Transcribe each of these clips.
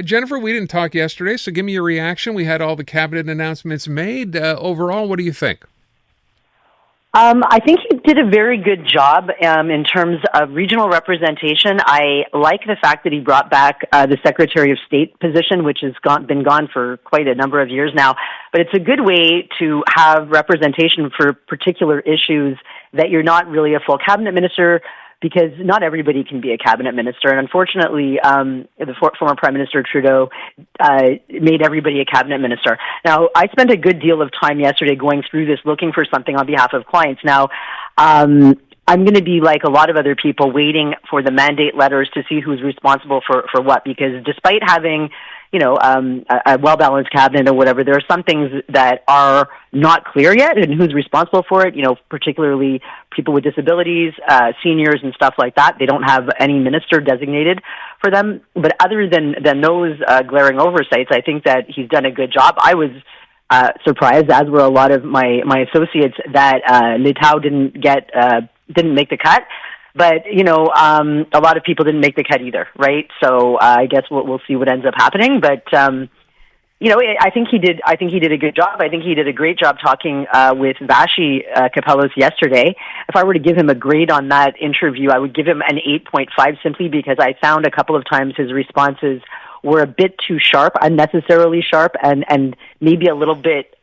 Jennifer, we didn't talk yesterday, so give me your reaction. We had all the cabinet announcements made. Overall, what do you think? I think he did a very good job in terms of regional representation. I like the fact that he brought back the Secretary of State position, which has been gone for quite a number of years now. But it's a good way to have representation for particular issues that you're not really a full cabinet minister, because not everybody can be a cabinet minister. And unfortunately, the former Prime Minister Trudeau made everybody a cabinet minister. Now, I spent a good deal of time yesterday going through this, looking for something on behalf of clients. Now, I'm going to be like a lot of other people, waiting for the mandate letters to see who's responsible for what, because despite having a well-balanced cabinet or whatever, there are some things that are not clear yet, and who's responsible for it, particularly people with disabilities, seniors and stuff like that. They don't have any minister designated for them. But other than those glaring oversights, I think that he's done a good job. I was surprised, as were a lot of my associates, that Letao didn't make the cut. But, a lot of people didn't make the cut either, right? So I guess we'll see what ends up happening. But, I think he did a good job. I think he did a great job talking with Vashi Kapelos yesterday. If I were to give him a grade on that interview, I would give him an 8.5, simply because I found a couple of times his responses were a bit too sharp, unnecessarily sharp, and maybe a little bit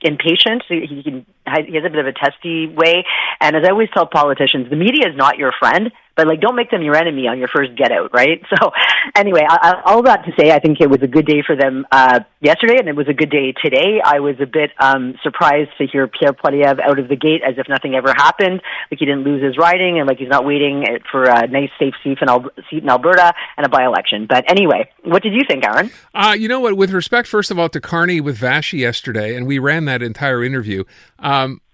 impatient. He has a bit of a testy way. And as I always tell politicians, the media is not your friend, but don't make them your enemy on your first get out, right? So anyway, all that to say, I think it was a good day for them yesterday, and it was a good day today. I was a bit surprised to hear Pierre Poilievre out of the gate as if nothing ever happened, like he didn't lose his riding, and like he's not waiting for a nice, safe seat in Alberta and a by-election. But anyway, what did you think, Aaron? You know what? With respect, first of all, to Carney with Vashi yesterday, and we ran that entire interview.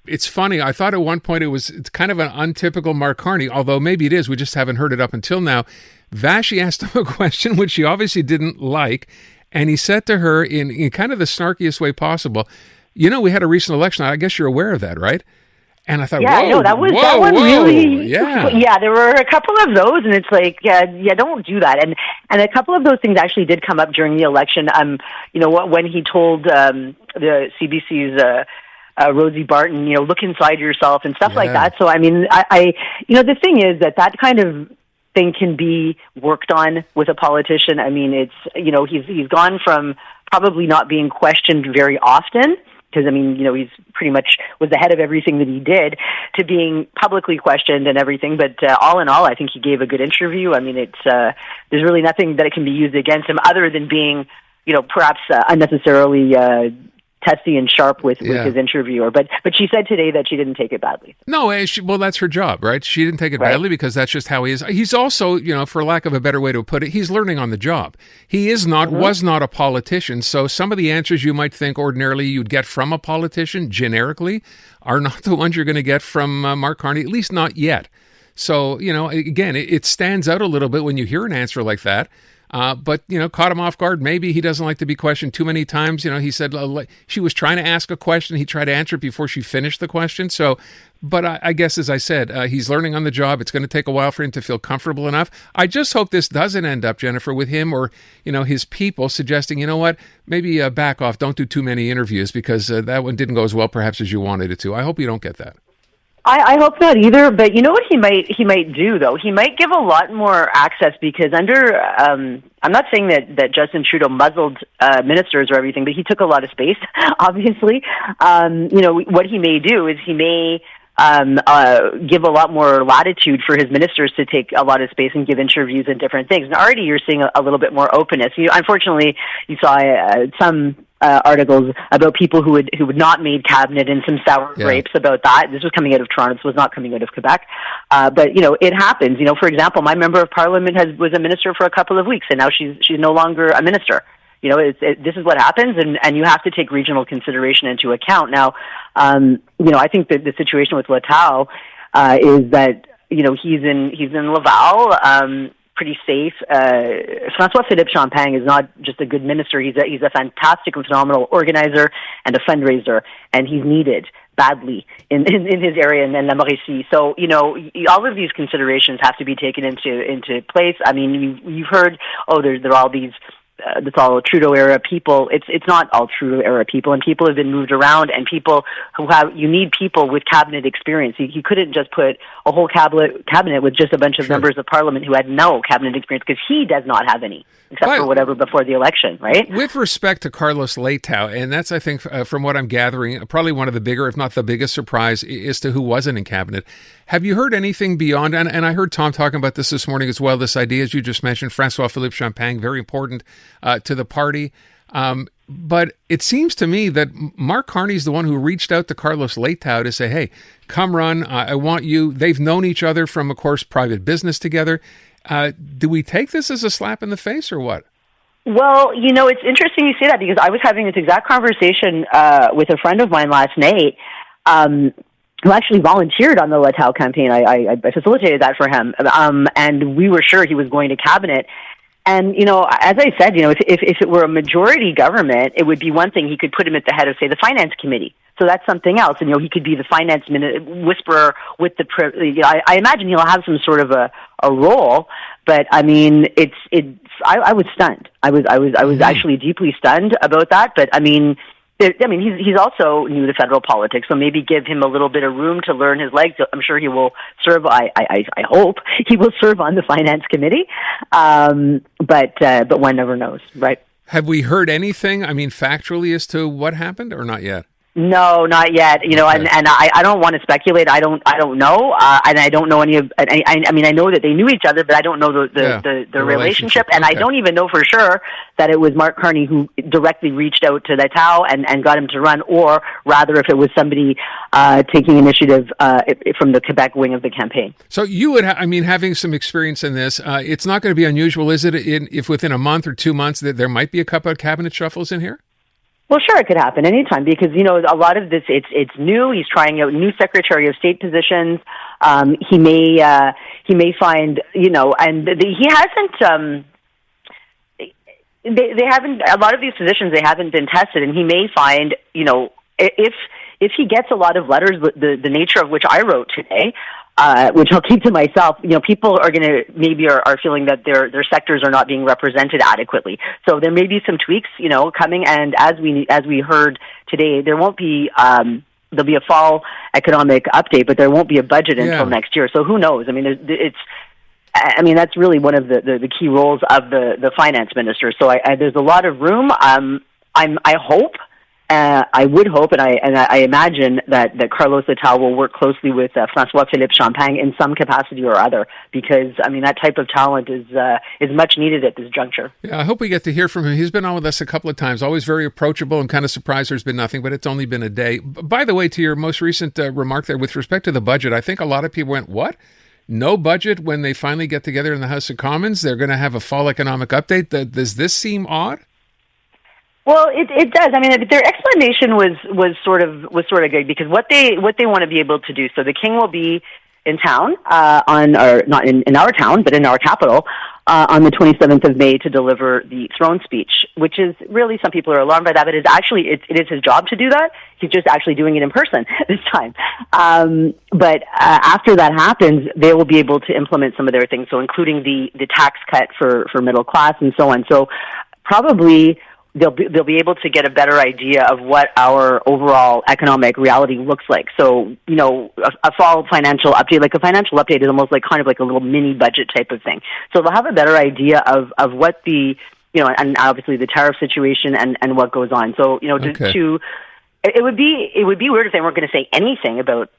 It's funny. I thought at one point it's kind of an untypical Mark Carney, although maybe it is. We just haven't heard it up until now. Vashi asked him a question which she obviously didn't like, and he said to her in kind of the snarkiest way possible, we had a recent election. I guess you're aware of that, right? And I thought, yeah, whoa, that one really, yeah, there were a couple of those, and it's like, don't do that. And a couple of those things actually did come up during the election. When he told the CBC's Rosie Barton, look inside yourself and stuff like that. So, I mean, I the thing is that kind of thing can be worked on with a politician. I mean, it's, he's gone from probably not being questioned very often, because, I mean, he's pretty much was the head of everything that he did, to being publicly questioned and everything. But all in all, I think he gave a good interview. I mean, it's there's really nothing that it can be used against him other than being, perhaps unnecessarily testy and sharp with his interviewer. But she said today that she didn't take it badly. No, well, that's her job, right? She didn't take it badly because that's just how he is. He's also, for lack of a better way to put it, he's learning on the job. He was not a politician. So some of the answers you might think ordinarily you'd get from a politician generically are not the ones you're going to get from Mark Carney, at least not yet. So, again, it stands out a little bit when you hear an answer like that. But, caught him off guard. Maybe he doesn't like to be questioned too many times. He said she was trying to ask a question. He tried to answer it before she finished the question. So, but I guess, as I said, he's learning on the job. It's going to take a while for him to feel comfortable enough. I just hope this doesn't end up, Jennifer, with him or, his people suggesting, maybe back off. Don't do too many interviews, because that one didn't go as well perhaps as you wanted it to. I hope you don't get that. I hope not either, but you know what he might do, though? He might give a lot more access, because under, I'm not saying that Justin Trudeau muzzled ministers or everything, but he took a lot of space, obviously. What he may do is he may give a lot more latitude for his ministers to take a lot of space and give interviews and different things. And already you're seeing a little bit more openness. Unfortunately, you saw some articles about people who had not made cabinet, and some sour grapes about that. This was coming out of Toronto. This was not coming out of Quebec. But it happens. For example, my member of parliament was a minister for a couple of weeks, and now she's no longer a minister. This is what happens, and you have to take regional consideration into account. Now, I think that the situation with Letao is that he's in Laval. Pretty safe. François-Philippe Champagne is not just a good minister. He's a fantastic and phenomenal organizer and a fundraiser, and he's needed badly in his area in La Mauricie. So, all of these considerations have to be taken into place. I mean, you've heard, there are all these that's all Trudeau era people. It's not all Trudeau era people, and people have been moved around, and people you need people with cabinet experience. You couldn't just put a whole cabinet with just a bunch of members of parliament who had no cabinet experience, because he does not have any, except for whatever before the election, right? With respect to Carlos Leitao, and that's, I think, from what I'm gathering, probably one of the bigger, if not the biggest surprise as to who wasn't in cabinet. Have you heard anything beyond, and I heard Tom talking about this morning as well, this idea, as you just mentioned, François-Philippe Champagne, very important to the party. But it seems to me that Mark Carney is the one who reached out to Carlos Leitao to say, hey, come run, I want you. They've known each other from, of course, private business together. Do we take this as a slap in the face or what? Well, it's interesting you say that, because I was having this exact conversation with a friend of mine last night, who actually volunteered on the Leitao campaign. I facilitated that for him, and we were sure he was going to cabinet. And, as I said, if it were a majority government, it would be one thing. He could put him at the head of, say, the finance committee. So that's something else. And, he could be the finance whisperer with I imagine he'll have some sort of a role. But, I mean, I was stunned. I was actually deeply stunned about that. But, he's also new to federal politics, so maybe give him a little bit of room to learn his legs. I'm sure he will serve. I hope he will serve on the finance committee. But one never knows, right? Have we heard anything, factually, as to what happened, or not yet? No, not yet. Okay. And I don't want to speculate. I don't know, and I don't know any of. I know that they knew each other, but I don't know the relationship, and I don't even know for sure that it was Mark Carney who directly reached out to Leitao and got him to run, or rather, if it was somebody taking initiative from the Quebec wing of the campaign. So you would, having some experience in this, it's not going to be unusual, is it? If within a month or 2 months that there might be a couple of cabinet shuffles in here? Well, sure, it could happen anytime, because, a lot of this, it's new. He's trying out new Secretary of State positions. He may find, and he hasn't, they haven't, a lot of these positions, they haven't been tested, and he may find, if he gets a lot of letters, the nature of which I wrote today, which I'll keep to myself, people are going to maybe are feeling that their sectors are not being represented adequately. So there may be some tweaks, coming. And as we heard today, there won't be, there'll be a fall economic update, but there won't be a budget until next year. So who knows? That's really one of the key roles of the finance minister. So there's a lot of room. I would hope, and I imagine that Carlos Leitao will work closely with François-Philippe Champagne in some capacity or other, because that type of talent is much needed at this juncture. Yeah, I hope we get to hear from him. He's been on with us a couple of times, always very approachable. and kind of surprised there's been nothing, but it's only been a day. By the way, to your most recent remark there with respect to the budget, I think a lot of people went, what? No budget when they finally get together in the House of Commons? They're going to have a fall economic update? Does this seem odd? Well, it does. Their explanation was sort of good, because what they want to be able to do. So the king will be in town not in our town, but in our capital on the 27th of May to deliver the throne speech, which is really, some people are alarmed by that, but it is his job to do that. He's just actually doing it in person this time. But after that happens, they will be able to implement some of their things, so including the tax cut for middle class and so on. So probably they'll be able to get a better idea of what our overall economic reality looks like. So, a fall financial update, like a financial update, is almost kind of like a little mini budget type of thing. So they'll have a better idea of what the, and obviously the tariff situation and what goes on. So, it would be weird if they weren't going to say anything about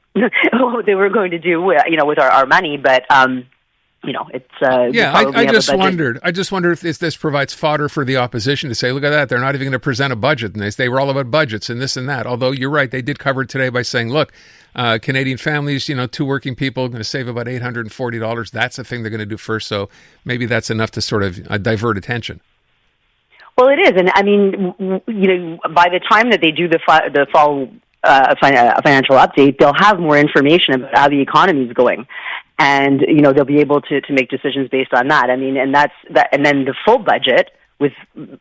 what they were going to do with our money, but it's I just wonder if this provides fodder for the opposition to say, look at that, they're not even going to present a budget, and they were all about budgets and this and that. Although you're right, they did cover it today by saying, look, Canadian families, 2 working people are going to save about $840. That's the thing they're going to do first. So maybe that's enough to sort of divert attention. Well, it is, and by the time that they do the fall financial update, they'll have more information about how the economy is going. And, they'll be able to make decisions based on that. And that's that. And then the full budget with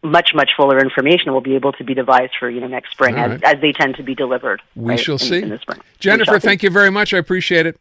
much, much fuller information will be able to be devised for, next spring, as they tend to be delivered. We shall see. In the spring. Jennifer, thank you very much. I appreciate it.